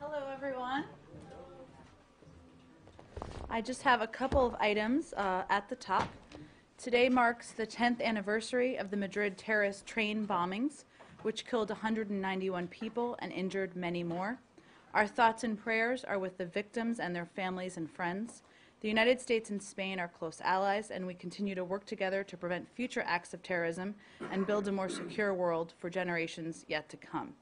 Hello, everyone. I just have a couple of items at the top. Today marks the 10th anniversary of the Madrid terrorist train bombings, which killed 191 people and injured many more. Our thoughts and prayers are with the victims and their families and friends. The United States and Spain are close allies, and we continue to work together to prevent future acts of terrorism and build a more secure world for generations yet to come.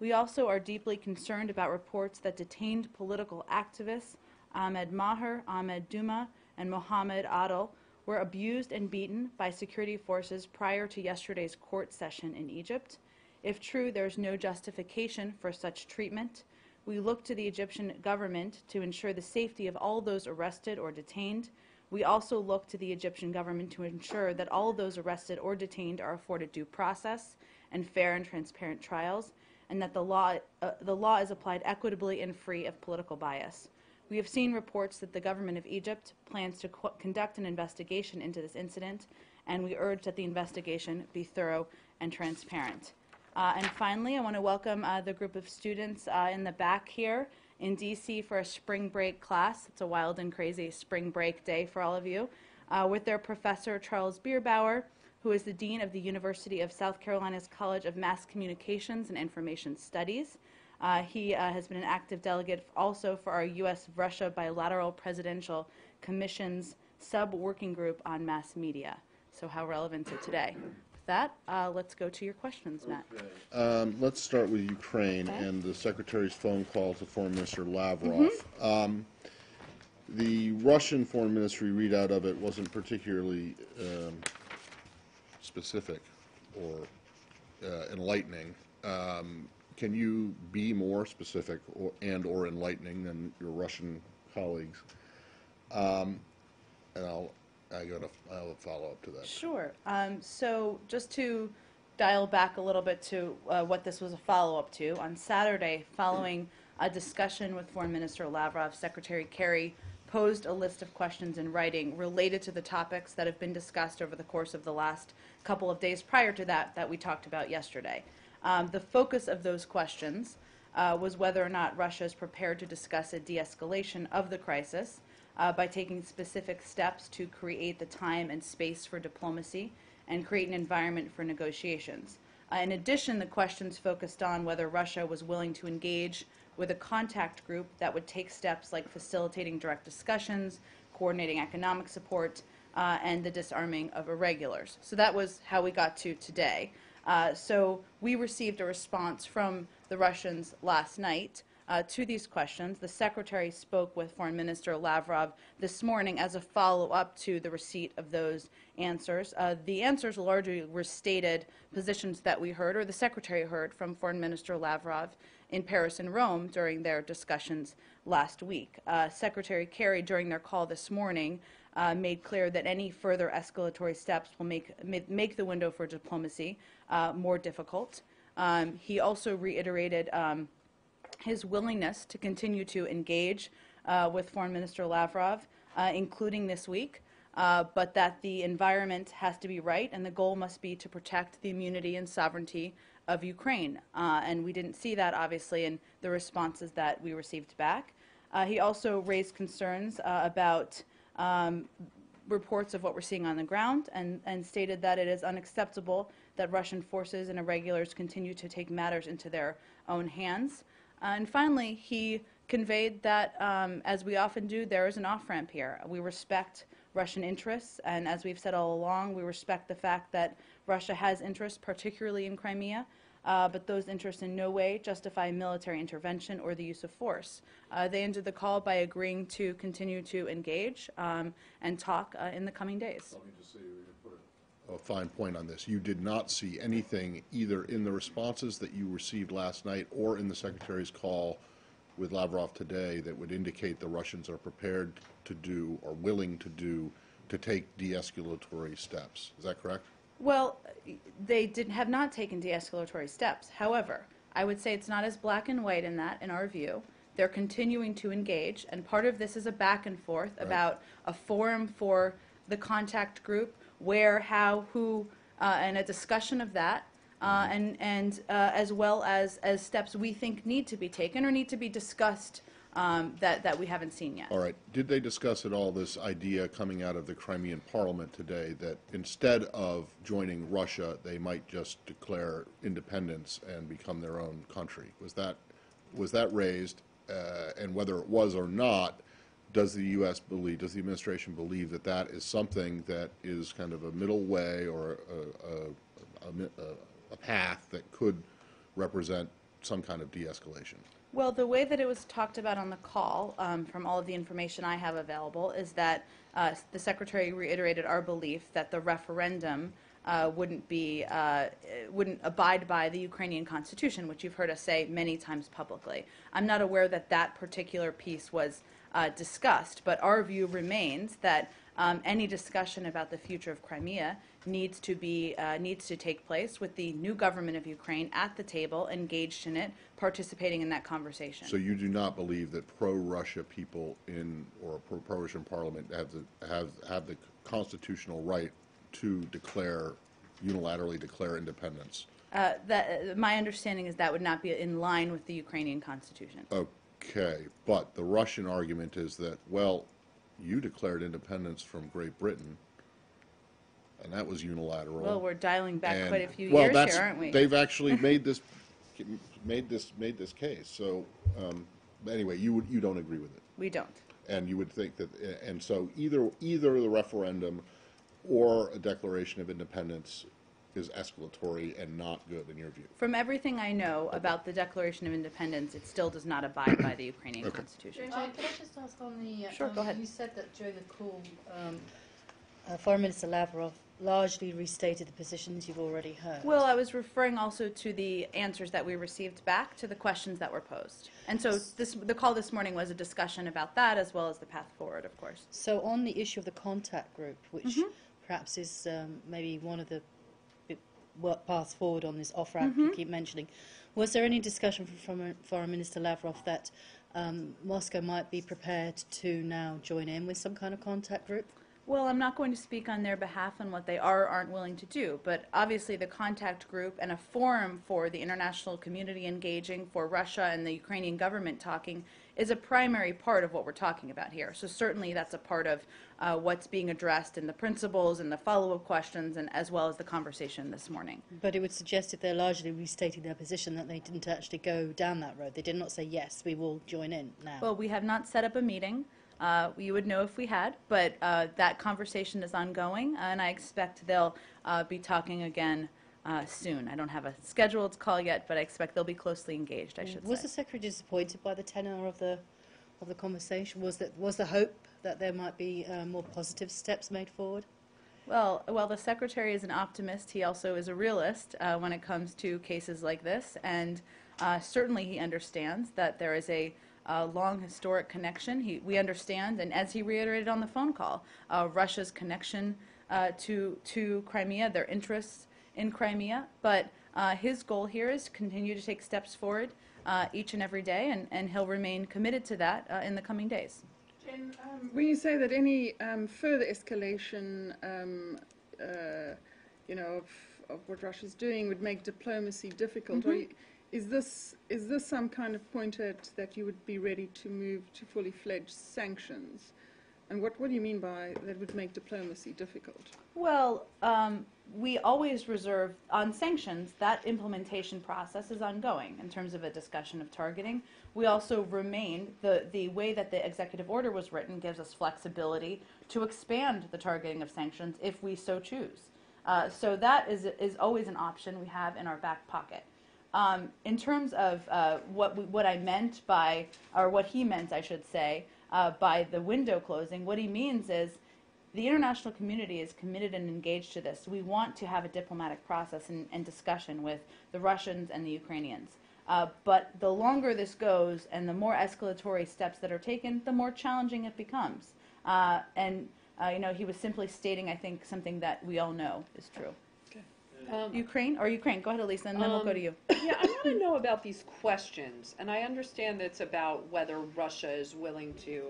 We also are deeply concerned about reports that detained political activists Ahmed Maher, Ahmed Duma, and Mohammed Adel were abused and beaten by security forces prior to yesterday's court session in Egypt. If true, there is no justification for such treatment. We look to the Egyptian government to ensure the safety of all those arrested or detained. We also look to the Egyptian government to ensure that all those arrested or detained are afforded due process and fair and transparent trials, and that the law is applied equitably and free of political bias. We have seen reports that the government of Egypt plans to conduct an investigation into this incident, and we urge that the investigation be thorough and transparent. And finally, I want to welcome the group of students in the back here in D.C. for a spring break class. It's a wild and crazy spring break day for all of you, with their professor, Charles Bierbauer, who is the Dean of the University of South Carolina's College of Mass Communications and Information Studies. He has been an active delegate also for our U.S.-Russia Bilateral Presidential Commission's sub-working group on mass media. So how relevant to today? With that, let's go to your questions, Matt. Okay. Let's start with Ukraine and the Secretary's phone call to Foreign Minister Lavrov. The Russian Foreign Ministry readout of it wasn't particularly specific or enlightening. Can you be more specific or enlightening than your Russian colleagues? And I'll have a follow-up to that. Sure. So just to dial back a little bit to what this was a follow-up to, on Saturday, following a discussion with Foreign Minister Lavrov, Secretary Kerry posed a list of questions in writing related to the topics that have been discussed over the course of the last couple of days prior to that we talked about yesterday. The focus of those questions was whether or not Russia is prepared to discuss a de-escalation of the crisis by taking specific steps to create the time and space for diplomacy and create an environment for negotiations. In addition, the questions focused on whether Russia was willing to engage with a contact group that would take steps like facilitating direct discussions, coordinating economic support, and the disarming of irregulars. So that was how we got to today. So we received a response from the Russians last night to these questions. The Secretary spoke with Foreign Minister Lavrov this morning as a follow-up to the receipt of those answers. The answers largely restated positions that we heard, or the Secretary heard, from Foreign Minister Lavrov in Paris and Rome during their discussions last week. Secretary Kerry, during their call this morning, made clear that any further escalatory steps will make the window for diplomacy more difficult. He also reiterated his willingness to continue to engage with Foreign Minister Lavrov, including this week, but that the environment has to be right and the goal must be to protect the immunity and sovereignty of Ukraine. And we didn't see that, obviously, in the responses that we received back. He also raised concerns about reports of what we're seeing on the ground and stated that it is unacceptable that Russian forces and irregulars continue to take matters into their own hands. And finally, he conveyed that, as we often do, there is an off-ramp here. We respect Russian interests, and as we've said all along, we respect the fact that Russia has interests, particularly in Crimea, but those interests in no way justify military intervention or the use of force. They ended the call by agreeing to continue to engage and talk in the coming days. Let me just say, put a fine point on this. You did not see anything either in the responses that you received last night or in the Secretary's call with Lavrov today that would indicate the Russians are prepared to do or willing to do to take de-escalatory steps. Is that correct? Well, they have not taken de-escalatory steps. However, I would say it's not as black and white in that, in our view. They're continuing to engage, and part of this is a back and forth about a forum for the contact group, where, how, who, and a discussion of that. and as well as steps we think need to be taken or need to be discussed that we haven't seen yet. All right. Did they discuss at all this idea coming out of the Crimean Parliament today that instead of joining Russia, they might just declare independence and become their own country? Was that raised? And whether it was or not, does the U.S. believe, does the administration believe that that is something that is kind of a middle way or a path that could represent some kind of de-escalation? Well, the way that it was talked about on the call, from all of the information I have available, is that the Secretary reiterated our belief that the referendum wouldn't abide by the Ukrainian Constitution, which you've heard us say many times publicly. I'm not aware that that particular piece was discussed, but our view remains that any discussion about the future of Crimea needs to take place with the new government of Ukraine at the table, engaged in it, participating in that conversation. So you do not believe that pro-Russia people or pro-Russian parliament have the constitutional right to unilaterally declare independence? My understanding is that would not be in line with the Ukrainian Constitution. Okay, but the Russian argument is that, well, you declared independence from Great Britain, and that was unilateral. Well, we're dialing back quite a few well, years that's, here, aren't we? They've actually made this case. So anyway, you don't agree with it. We don't. And you would think that, and so either the referendum or a declaration of independence is escalatory and not good in your view. From everything I know about the Declaration of Independence, it still does not abide by the Ukrainian Constitution. Can I just ask on the... Sure, go ahead. You said that during the call, Foreign Minister Lavrov largely restated the positions you've already heard. Well, I was referring also to the answers that we received back to the questions that were posed. And so the call this morning was a discussion about that as well as the path forward, of course. So on the issue of the contact group, which perhaps is maybe one of the paths forward on this off-ramp you keep mentioning, was there any discussion from Foreign Minister Lavrov that Moscow might be prepared to now join in with some kind of contact group? Well, I'm not going to speak on their behalf on what they are or aren't willing to do, but obviously the contact group and a forum for the international community engaging, for Russia and the Ukrainian government talking, is a primary part of what we're talking about here. So certainly that's a part of what's being addressed in the principles and the follow-up questions, and as well as the conversation this morning. But it would suggest if they're largely restating their position that they didn't actually go down that road. They did not say, yes, we will join in now. Well, we have not set up a meeting. You would know if we had, but that conversation is ongoing, and I expect they'll be talking again soon. I don't have a scheduled call yet, but I expect they'll be closely engaged, I should say. Was the Secretary disappointed by the tenor of the conversation? Was the hope that there might be more positive steps made forward? Well, the Secretary is an optimist. He also is a realist when it comes to cases like this, and certainly he understands that there is a long historic connection. We understand, and as he reiterated on the phone call, Russia's connection to Crimea, their interests in Crimea, but his goal here is to continue to take steps forward each and every day, and he'll remain committed to that in the coming days. Jen, when you say that any further escalation, of what Russia's doing would make diplomacy difficult, is this some kind of point at that you would be ready to move to fully fledged sanctions? And what do you mean by that would make diplomacy difficult? Well, We always reserve, on sanctions, that implementation process is ongoing in terms of a discussion of targeting. We also remain, the way that the executive order was written gives us flexibility to expand the targeting of sanctions if we so choose. So that is always an option we have in our back pocket. In terms of what I meant by, or what he meant, I should say, by the window closing, what he means is the international community is committed and engaged to this. We want to have a diplomatic process and discussion with the Russians and the Ukrainians. But the longer this goes and the more escalatory steps that are taken, the more challenging it becomes. He was simply stating, I think, something that we all know is true. Ukraine? Go ahead, Elisa, and then we'll go to you. Yeah, I want to know about these questions, and I understand that it's about whether Russia is willing to,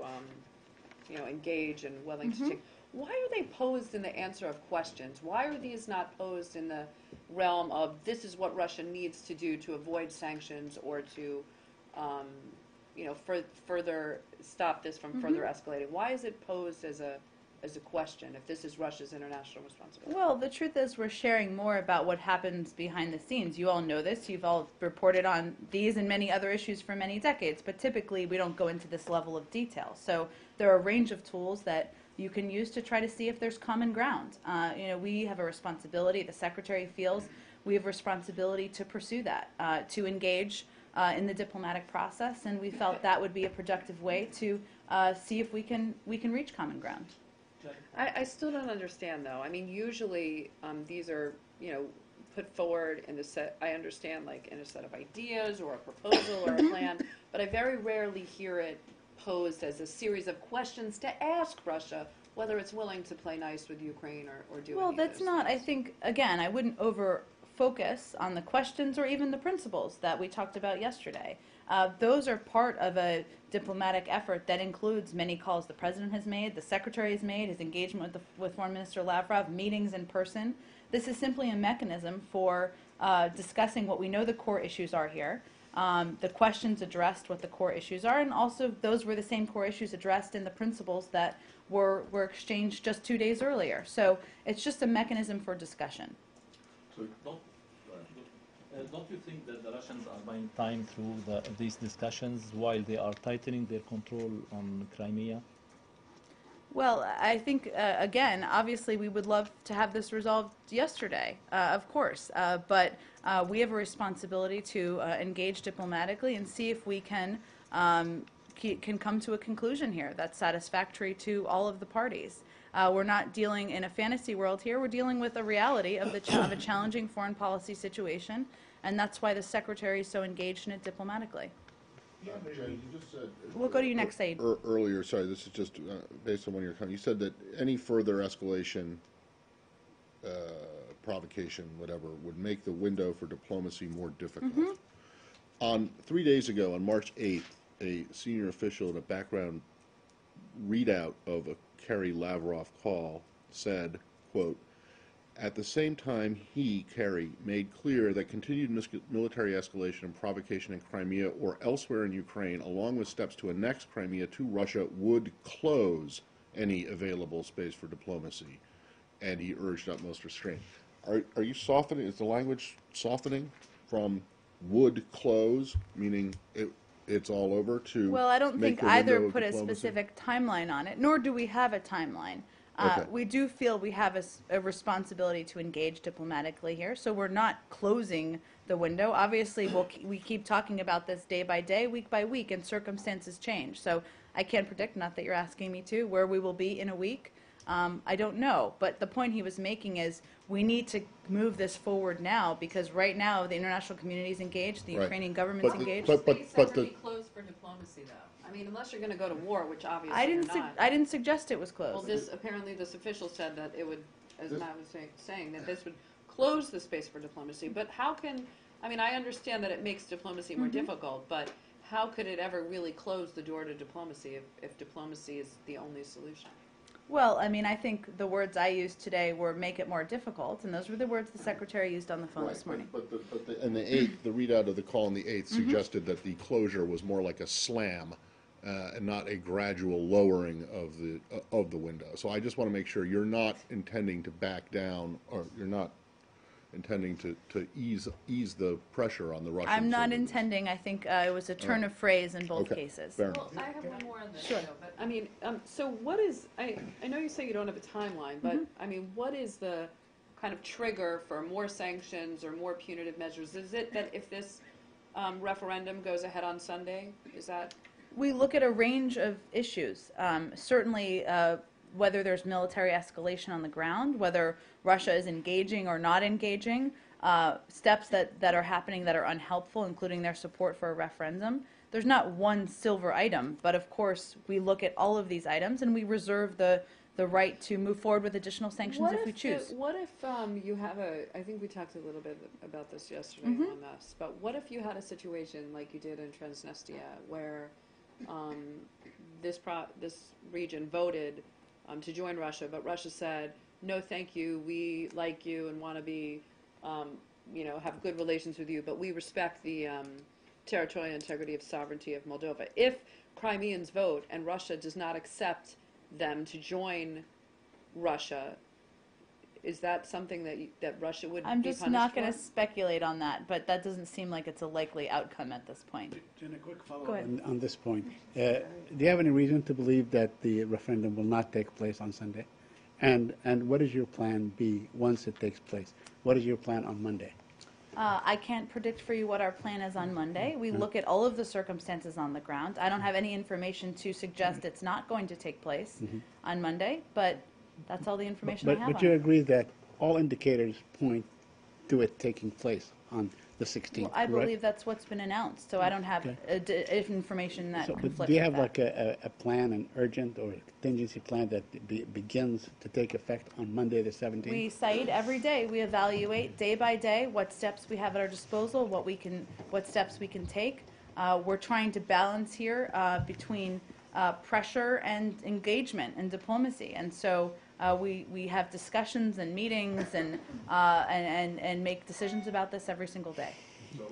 engage and willing to take. why are they posed in the answer of questions? Why are these not posed in the realm of this is what Russia needs to do to avoid sanctions or to, further stop this from further escalating? Why is it posed as a question if this is Russia's international responsibility? Well, the truth is we're sharing more about what happens behind the scenes. You all know this. You've all reported on these and many other issues for many decades, but typically we don't go into this level of detail. So there are a range of tools that you can use to try to see if there's common ground. We have a responsibility, the Secretary feels we have a responsibility to pursue that, to engage in the diplomatic process, and we felt that would be a productive way to see if we can reach common ground. I still don't understand, though. I mean, usually these are, put forward in a set, I understand, like in a set of ideas or a proposal or a plan, but I very rarely hear it posed as a series of questions to ask Russia whether it's willing to play nice with Ukraine or do Well, any of that's those not, I things. think, again, I wouldn't over-focus on the questions or even the principles that we talked about yesterday. Those are part of a diplomatic effort that includes many calls the President has made, the Secretary has made, his engagement with Foreign Minister Lavrov, meetings in person. This is simply a mechanism for discussing what we know the core issues are here. The questions addressed what the core issues are, and also those were the same core issues addressed in the principles that were exchanged just 2 days earlier. So it's just a mechanism for discussion. So, Don't you think that the Russians are buying time through these discussions while they are tightening their control on Crimea? Well, I think, again, obviously we would love to have this resolved yesterday, of course, but we have a responsibility to engage diplomatically and see if we can come to a conclusion here that's satisfactory to all of the parties. We're not dealing in a fantasy world here. We're dealing with a reality of of a challenging foreign policy situation, and that's why the Secretary is so engaged in it diplomatically. Jen, you just said. We'll go to you next, Said. Earlier, sorry, this is just based on one of your comments. You said that any further escalation, provocation, whatever, would make the window for diplomacy more difficult. On 3 days ago, on March 8th, a senior official in a background readout of a Kerry Lavrov call said, quote, "At the same time, he, Kerry, made clear that continued military escalation and provocation in Crimea or elsewhere in Ukraine, along with steps to annex Crimea to Russia, would close any available space for diplomacy." And he urged utmost restraint. Are you softening? Is the language softening from would close, meaning it's all over, to Well, I don't make think the either window of put a diplomacy? specific timeline on it, nor do we have a timeline. Okay. We do feel we have a responsibility to engage diplomatically here, so we're not closing the window. Obviously, we keep talking about this day by day, week by week, and circumstances change. So I can't predict, not that you're asking me to, where we will be in a week. I don't know, but the point he was making is we need to move this forward now, because right now the international community is engaged, the Right. Ukrainian government's But the- engaged. Space has to the- be closed for diplomacy, though. I mean, unless you're going to go to war, which obviously I you're didn't. not. I didn't suggest it was closed. Well, apparently this official said that it would, as Matt was saying, that this would close the space for diplomacy. But how can, I mean, I understand that it makes diplomacy more difficult, but how could it ever really close the door to diplomacy if diplomacy is the only solution? Well, I mean, I think the words I used today were make it more difficult, and those were the words the Secretary used on the phone this morning. And the 8th, the readout of the call on the 8th suggested that the closure was more like a slam and not a gradual lowering of the window. So I just want to make sure you're not intending to back down, or you're not intending to ease the pressure on the Russians. I'm not over this. intending. I think it was a turn of phrase in both Okay, cases. fair enough. Well, I have one more on this, Sure. though, but, I mean, so what is, I know you say you don't have a timeline, but, I mean, what is the kind of trigger for more sanctions or more punitive measures? Is it that if this referendum goes ahead on Sunday, is that? We look at a range of issues. Certainly, whether there's military escalation on the ground, whether Russia is engaging or not engaging, steps that are happening that are unhelpful, including their support for a referendum. There's not one silver item, but of course we look at all of these items and we reserve the right to move forward with additional sanctions if we choose. What if you have I think we talked a little bit about this yesterday on this, but what if you had a situation like you did in Transnistria where this region voted to join Russia, but Russia said, no, thank you, we like you and want to be, have good relations with you, but we respect the territorial integrity of sovereignty of Moldova. If Crimeans vote and Russia does not accept them to join Russia, is that something that Russia would I'm be just punished not going to for? speculate on that, but that doesn't seem like it's a likely outcome at this point. Jen, a quick Go follow-up ahead. on this point. Do you have any reason to believe that the referendum will not take place on Sunday? And what is your plan B once it takes place? What is your plan on Monday? I can't predict for you what our plan is on Monday. We look at all of the circumstances on the ground. I don't have any information to suggest it's not going to take place on Monday, but that's all the information I have But on you it. agree that all indicators point to it taking place on the 16th, Well, I correct? believe that's what's been announced, so I don't have information that So, but conflicts do you with have that. like a plan, an urgent or a contingency plan that begins to take effect on Monday the 17th? We cite every day. We evaluate day by day what steps we have at our disposal, what steps we can take. We're trying to balance here between pressure and engagement and diplomacy, and so we have discussions and meetings and make decisions about this every single day. So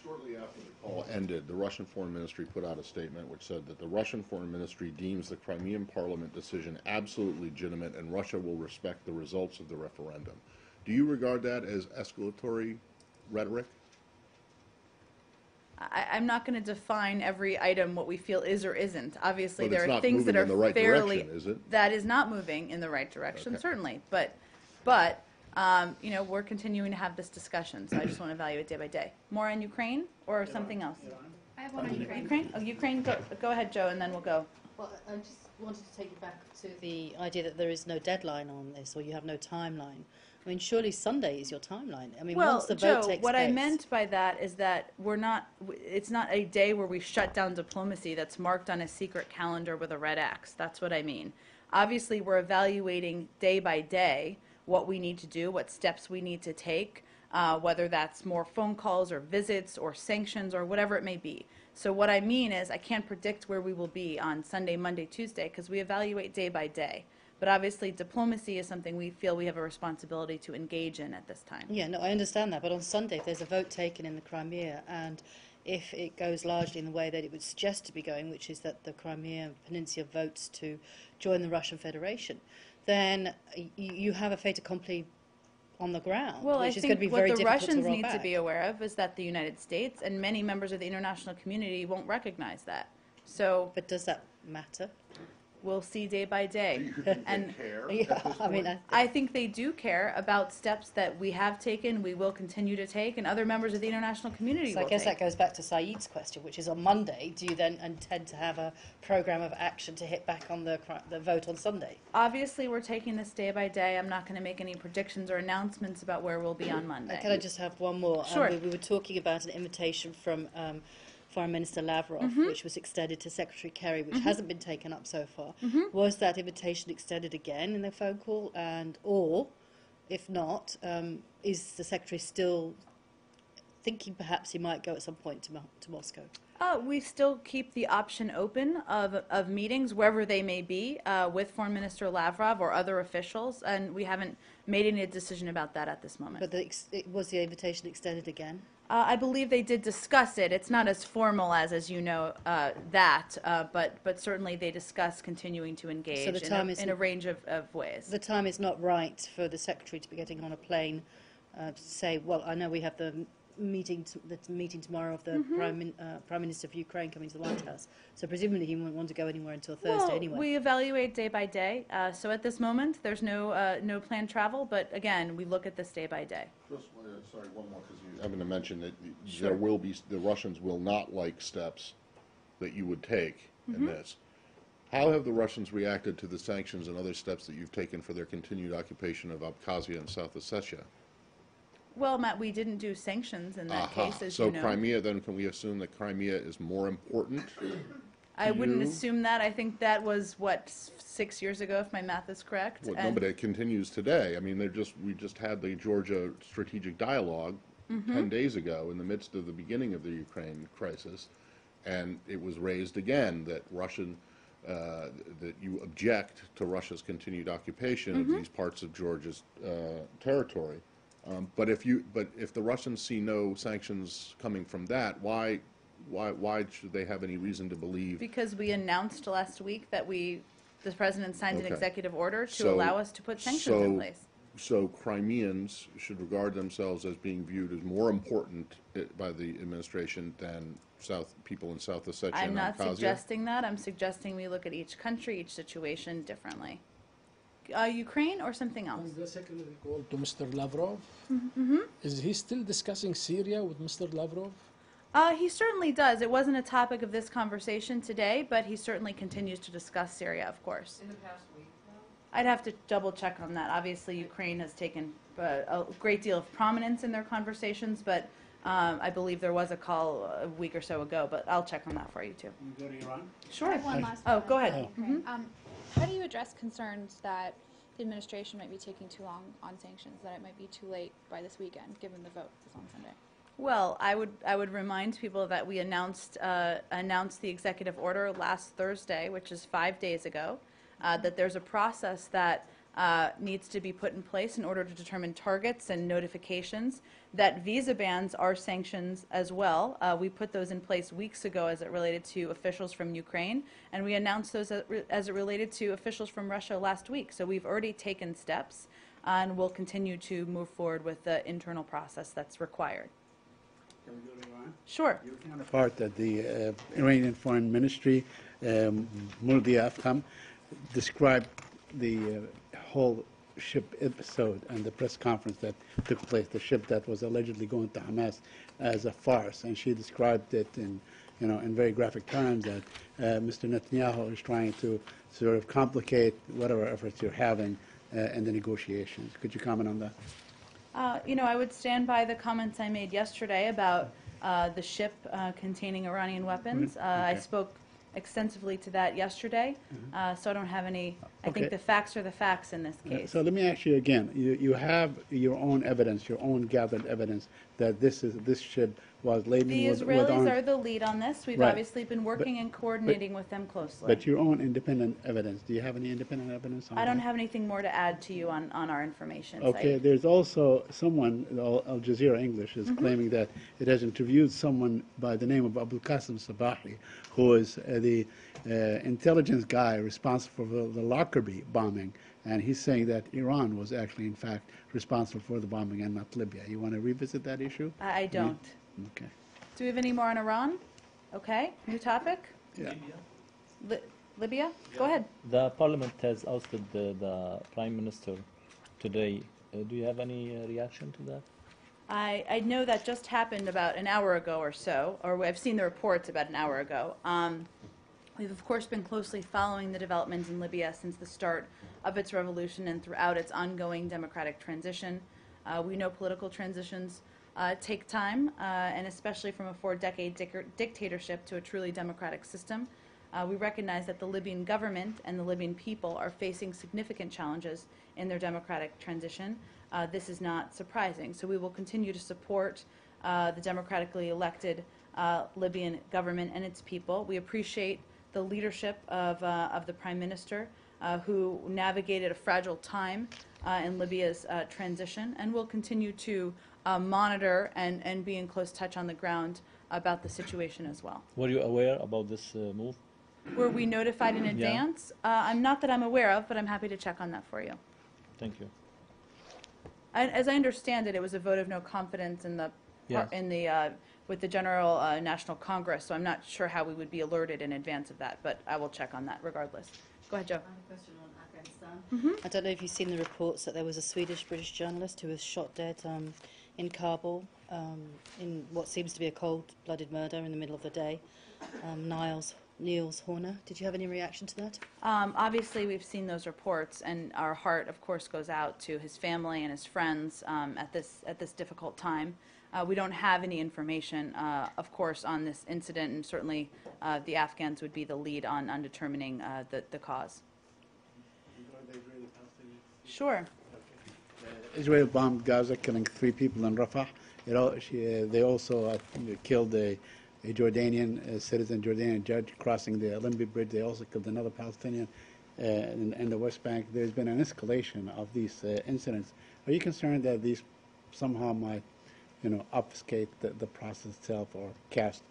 shortly after the call ended, the Russian Foreign Ministry put out a statement which said that the Russian Foreign Ministry deems the Crimean Parliament decision absolutely legitimate and Russia will respect the results of the referendum. Do you regard that as escalatory rhetoric? I'm not going to define every item what we feel is or isn't. Obviously, But there it's are not things that moving are in the right fairly direction, is it? that is not moving in the right direction, Okay. certainly. But we're continuing to have this discussion, so I just want to evaluate day by day. More on Ukraine or something else? I have one on Ukraine. Ukraine? Oh, Ukraine. Go ahead, Joe, and then we'll go. Well, I just wanted to take you back to the idea that there is no deadline on this, or you have no timeline. I mean, surely Sunday is your timeline. I mean, Well, once the Joe, vote takes what place. I meant by that is that it's not a day where we shut down diplomacy that's marked on a secret calendar with a red X. That's what I mean. Obviously, we're evaluating day by day what we need to do, what steps we need to take, whether that's more phone calls or visits or sanctions or whatever it may be. So what I mean is I can't predict where we will be on Sunday, Monday, Tuesday, because we evaluate day by day. But obviously, diplomacy is something we feel we have a responsibility to engage in at this time. Yeah, no, I understand that. But on Sunday, if there's a vote taken in the Crimea, and if it goes largely in the way that it would suggest to be going, which is that the Crimea Peninsula votes to join the Russian Federation, then you have a fait accompli on the ground, Well, I which is going to be think very what the difficult Russians to roll need back. to be aware of is that the United States and many members of the international community won't recognize that. So But does that matter? we'll see day by day. And care Yeah, I mean, I think they do care about steps that we have taken, we will continue to take, and other members of the international community so I will guess take. that goes back to Saeed's question, which is on Monday, do you then intend to have a programme of action to hit back on the vote on Sunday? Obviously, we're taking this day by day. I'm not going to make any predictions or announcements about where we'll be on Monday. Can I just have one more? Sure. We were talking about an invitation from Foreign Minister Lavrov, Mm-hmm. which was extended to Secretary Kerry, which hasn't been taken up so far. Was that invitation extended again in the phone call? Or, if not, is the Secretary still thinking perhaps he might go at some point to Moscow? We still keep the option open of meetings, wherever they may be, with Foreign Minister Lavrov or other officials, and we haven't made any decision about that at this moment. But was the invitation extended again? I believe they did discuss it. It's not as formal as you know, but certainly they discuss continuing to engage the time in a range of ways. The time is not right for the Secretary to be getting on a plane to say, well, I know we have the meeting tomorrow of the Prime Minister of Ukraine coming to the White House. So presumably he won't want to go anywhere until Thursday Well, anyway. we evaluate day by day. So at this moment, there's no planned travel, but again, we look at this day by day. Just, sorry, one more, because you haven't mentioned that Sure. there will be, the Russians will not like steps that you would take in this. How have the Russians reacted to the sanctions and other steps that you've taken for their continued occupation of Abkhazia and South Ossetia? Well, Matt, we didn't do sanctions in that case, as So you know. Crimea, then, can we assume that Crimea is more important? I wouldn't you? assume that. I think that was, 6 years ago, if my math is correct. Well, no, And- but it continues today. I mean, we just had the Georgia strategic dialogue 10 days ago in the midst of the beginning of the Ukraine crisis, and it was raised again that Russian that you object to Russia's continued occupation of these parts of Georgia's territory. But if the Russians see no sanctions coming from that, why should they have any reason to believe? Because we announced last week that the president signed an Okay. executive order to So- allow us to put sanctions in place. So Crimeans should regard themselves as being viewed as more important by the administration than people in South Ossetia I'm and not Abkhazia? suggesting that. I'm suggesting we look at each country, each situation differently. Ukraine or something else? On the secondary call to Mr. Lavrov, is he still discussing Syria with Mr. Lavrov? He certainly does. It wasn't a topic of this conversation today, but he certainly continues to discuss Syria, of course. In the past week, I'd have to double check on that. Obviously, Ukraine has taken a great deal of prominence in their conversations, but I believe there was a call a week or so ago, but I'll check on that for you too. You go to Iran? Sure. I have one last Oh, one. go ahead. Okay. How do you address concerns that the administration might be taking too long on sanctions, that it might be too late by this weekend, given the vote is on Sunday? Well, I would remind people that we announced the executive order last Thursday, which is 5 days ago, that there's a process that needs to be put in place in order to determine targets and notifications, that visa bans are sanctions as well. We put those in place weeks ago as it related to officials from Ukraine, and we announced those as it related to officials from Russia last week. So we've already taken steps, and we'll continue to move forward with the internal process that's required. Can we go to Iran? Sure. Your counterpart at the Iranian Foreign Ministry, Murdi Afkham, described the whole ship episode and the press conference that took place, the ship that was allegedly going to Hamas, as a farce. And she described it in very graphic terms that Mr. Netanyahu is trying to sort of complicate whatever efforts you're having in the negotiations. Could you comment on that? I would stand by the comments I made yesterday about the ship containing Iranian weapons. I Okay. spoke extensively to that yesterday, so I don't have any. I think Okay. the facts are the facts in this case. So let me ask you again. You have your own evidence, your own gathered evidence that this ship was laden The with Israelis arms. are the lead on this. We've Right. obviously been working and coordinating with them closely. But your own independent evidence. Do you have any independent evidence on I don't that? have anything more to add to you on our information. Okay, Saeed. there's also someone, Al Jazeera English, is claiming that it has interviewed someone by the name of Abul Qasim Sabahi, who is the intelligence guy responsible for the Lockerbie bombing, and he's saying that Iran was actually, in fact, responsible for the bombing and not Libya. You want to revisit that issue? I don't. Okay. Do we have any more on Iran? Okay, new topic. Yeah. Libya? Go ahead. The parliament has ousted the prime minister today. Do you have any reaction to that? I know that just happened about an hour ago or so, or I've seen the reports about an hour ago. We've, of course, been closely following the developments in Libya since the start of its revolution and throughout its ongoing democratic transition. We know political transitions take time, and especially from a 4-decade dictatorship to a truly democratic system. We recognize that the Libyan government and the Libyan people are facing significant challenges in their democratic transition. This is not surprising. So we will continue to support the democratically elected Libyan government and its people. We appreciate the leadership of the Prime Minister, who navigated a fragile time in Libya's transition, and will continue to monitor and be in close touch on the ground about the situation as well. Were you aware about this move? Were we notified in Yeah. advance? I'm not that I'm aware of, but I'm happy to check on that for you. Thank you. As I understand it, it was a vote of no confidence in the Yes. with the General National Congress. So I'm not sure how we would be alerted in advance of that, but I will check on that regardless. Go ahead, Joe. I have a question on Afghanistan. I don't know if you've seen the reports that there was a Swedish-British journalist who was shot dead in Kabul in what seems to be a cold-blooded murder in the middle of the day. Niels Horner. Did you have any reaction to that? Obviously, we've seen those reports, and our heart, of course, goes out to his family and his friends at this difficult time. We don't have any information, of course, on this incident, and certainly the Afghans would be the lead on determining the cause. Sure. Israel bombed Gaza, killing 3 people in Rafah. They also killed a a Jordanian citizen, Jordanian judge crossing the Limbi Bridge. They also killed another Palestinian in the West Bank. There's been an escalation of these incidents. Are you concerned that these somehow might, obfuscate the process itself or cast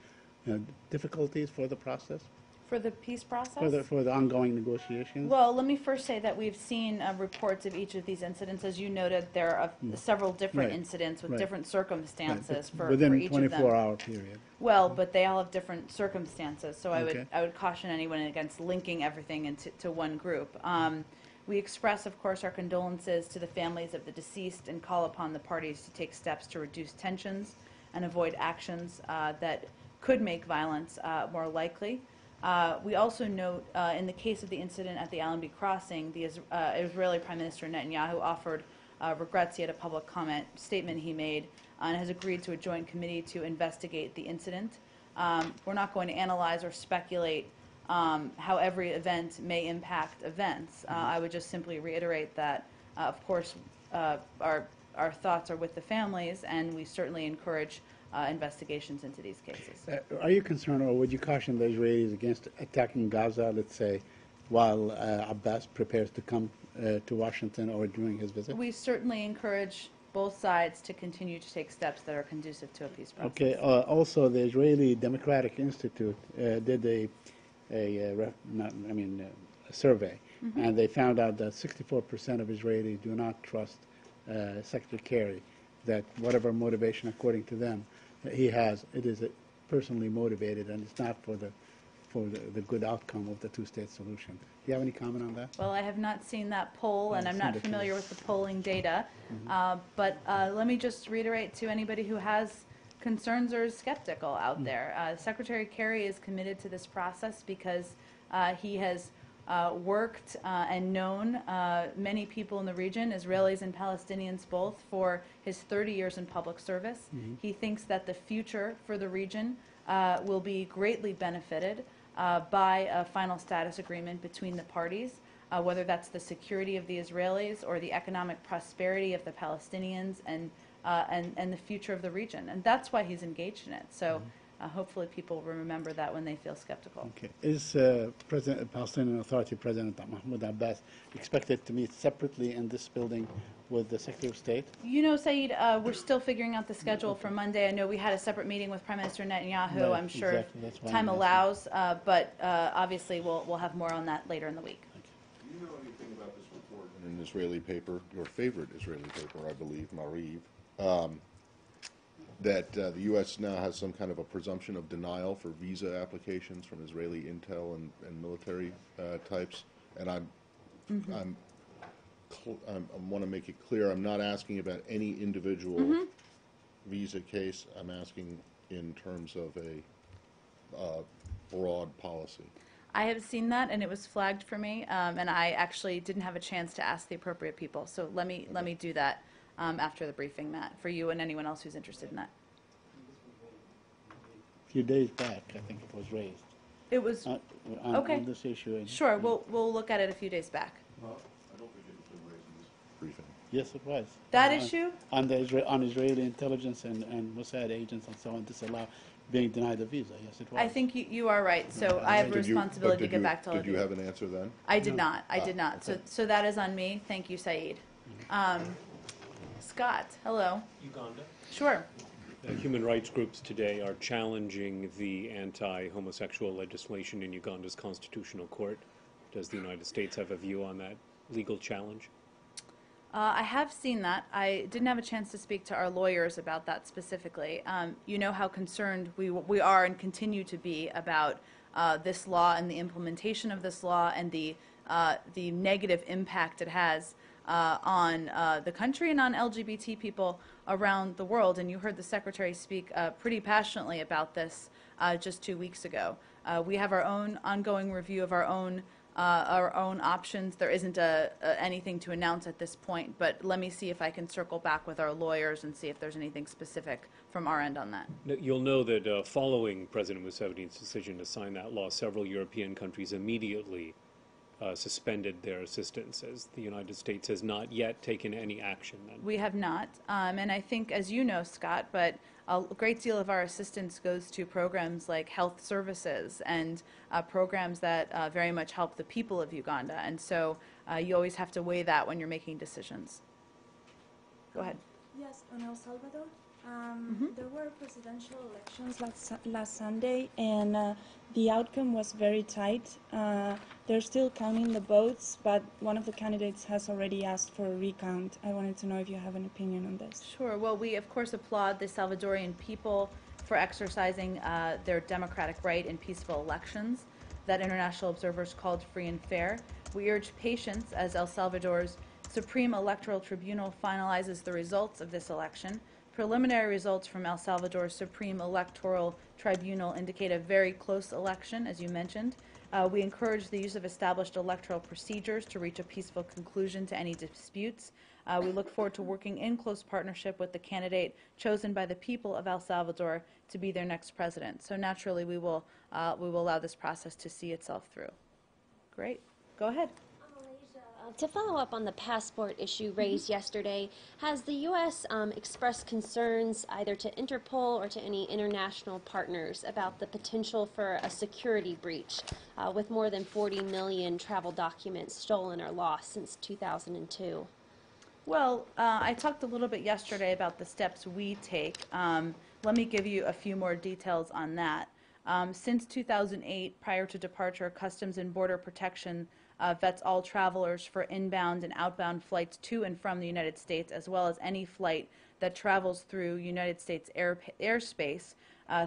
difficulties for the process, For the peace process? for the ongoing negotiations? Well, let me first say that we've seen reports of each of these incidents. As you noted, there are several different Right. incidents with Right. different circumstances for Within each of them. 24-hour period. Well, but they all have different circumstances, so Okay. I would caution anyone against linking everything into one group. We express, of course, our condolences to the families of the deceased and call upon the parties to take steps to reduce tensions and avoid actions that could make violence more likely. We also note, in the case of the incident at the Allenby crossing, the Israeli Prime Minister Netanyahu offered regrets. He had a public comment statement he made and has agreed to a joint committee to investigate the incident. We're not going to analyze or speculate how every event may impact events. I would just simply reiterate that, of course, our thoughts are with the families, and we certainly encourage investigations into these cases. Are you concerned, or would you caution the Israelis against attacking Gaza, let's say, while Abbas prepares to come to Washington or during his visit? We certainly encourage both sides to continue to take steps that are conducive to a peace process. Okay. Also, the Israeli Democratic Institute did a survey, and they found out that 64% of Israelis do not trust Secretary Kerry. That whatever motivation, according to them, that he has, it is personally motivated, and it's not for the good outcome of the two-state solution. Do you have any comment on that? Well, I have not seen that poll, and I'm not Send it to familiar me. with the polling data. But let me just reiterate to anybody who has concerns or is skeptical out there. Secretary Kerry is committed to this process because he has worked and known many people in the region, Israelis and Palestinians both, for his 30 years in public service. He thinks that the future for the region will be greatly benefited by a final status agreement between the parties, whether that's the security of the Israelis or the economic prosperity of the Palestinians and the future of the region. And that's why he's engaged in it. So hopefully people will remember that when they feel skeptical. Okay. Is Palestinian Authority President Mahmoud Abbas expected to meet separately in this building with the Secretary of State? You know, Saeed, we're still figuring out the schedule for Monday. I know we had a separate meeting with Prime Minister Netanyahu. Right, I'm sure exactly. That's why time I'm allows, but obviously we'll have more on that later in the week. Do you know anything about this report in an Israeli paper, your favorite Israeli paper, I believe, Mariv, that the U.S. now has some kind of a presumption of denial for visa applications from Israeli intel and military types? And I want to make it clear, I'm not asking about any individual visa case. I'm asking in terms of a broad policy. I have seen that, and it was flagged for me, and I actually didn't have a chance to ask the appropriate people. So let me do that after the briefing, Matt, for you and anyone else who's interested in that. A few days back, I think it was raised. It was okay. On this issue. Sure. We'll look at it a few days back. Well, I don't think it's been raised in this briefing. Yes, it was. That On- issue? on Israeli intelligence and Mossad agents and so on, disallow being denied a visa. Yes, it was. I think you are right. So I have a Did you- responsibility but to get back to all Did of you you. have an answer then? I did not. I did not. So that is on me. Thank you, Saeed. Scott, hello. Uganda. Sure. Human rights groups today are challenging the anti-homosexual legislation in Uganda's constitutional court. Does the United States have a view on that legal challenge? I have seen that. I didn't have a chance to speak to our lawyers about that specifically. You know how concerned we are and continue to be about this law and the implementation of this law and the negative impact it has on the country and on LGBT people around the world. And you heard the Secretary speak pretty passionately about this just 2 weeks ago. We have our own ongoing review of our own options. There isn't anything to announce at this point, but let me see if I can circle back with our lawyers and see if there's anything specific from our end on that. You'll know that following President Museveni's decision to sign that law, several European countries immediately suspended their assistance, as the United States has not yet taken any action then. We have not, and I think, as you know, Scott, but a great deal of our assistance goes to programs like health services and programs that very much help the people of Uganda. And so you always have to weigh that when you're making decisions. Go ahead. Yes, on El Salvador, there were presidential elections last Sunday, and the outcome was very tight. They're still counting the votes, but one of the candidates has already asked for a recount. I wanted to know if you have an opinion on this. Sure. Well, we, of course, applaud the Salvadorian people for exercising their democratic right in peaceful elections that international observers called free and fair. We urge patience as El Salvador's Supreme Electoral Tribunal finalizes the results of this election. Preliminary results from El Salvador's Supreme Electoral Tribunal indicate a very close election, as you mentioned. We encourage the use of established electoral procedures to reach a peaceful conclusion to any disputes. We look forward to working in close partnership with the candidate chosen by the people of El Salvador to be their next president. So naturally, we will allow this process to see itself through. Great. Go ahead. To follow up on the passport issue raised yesterday, has the U.S. Expressed concerns either to Interpol or to any international partners about the potential for a security breach with more than 40 million travel documents stolen or lost since 2002? Well, I talked a little bit yesterday about the steps we take. Let me give you a few more details on that. Since 2008, prior to departure, Customs and Border Protection vets all travelers for inbound and outbound flights to and from the United States, as well as any flight that travels through United States airspace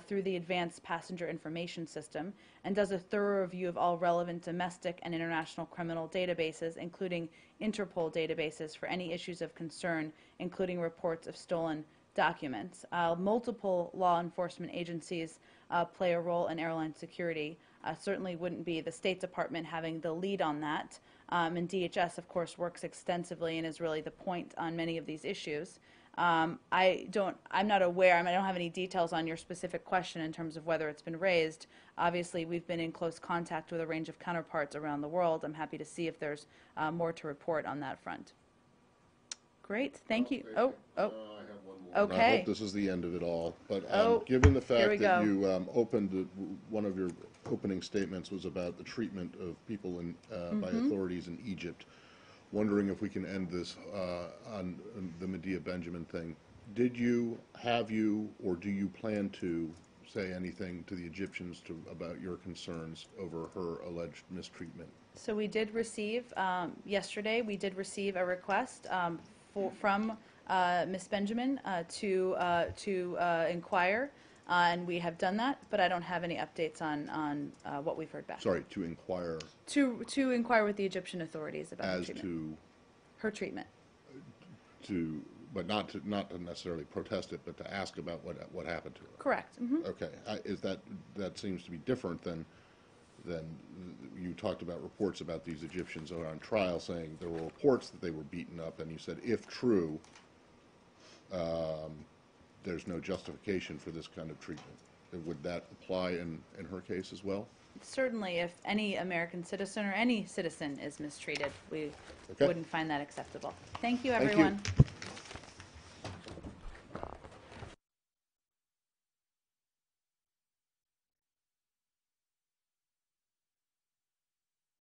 through the Advanced Passenger Information System, and does a thorough review of all relevant domestic and international criminal databases, including Interpol databases, for any issues of concern, including reports of stolen documents. Multiple law enforcement agencies play a role in airline security. Certainly wouldn't be the State Department having the lead on that. And DHS, of course, works extensively and is really the point on many of these issues. I'm not aware, I don't have any details on your specific question in terms of whether it's been raised. Obviously, we've been in close contact with a range of counterparts around the world. I'm happy to see if there's more to report on that front. Great, thank you. I have one more. Okay. And I hope this is the end of it all. But given the here we fact that go. you opened, one of your opening statements was about the treatment of people by authorities in Egypt, wondering if we can end this on the Medea Benjamin thing. Have you, or do you plan to say anything to the Egyptians about your concerns over her alleged mistreatment? So we did receive, yesterday, we did receive a request from Ms. Benjamin to inquire, and we have done that, but I don't have any updates on what we've heard back. Sorry, to inquire To inquire with the Egyptian authorities about as her treatment. to, Her treatment. but not to necessarily protest it, but to ask about what happened to her. Correct. Okay, that seems to be different than you talked about reports about these Egyptians who are on trial saying there were reports that they were beaten up, and you said, if true, there's no justification for this kind of treatment. Would that apply in her case as well? Certainly, if any American citizen or any citizen is mistreated, we Okay. wouldn't find that acceptable. Thank you, Thank you. everyone.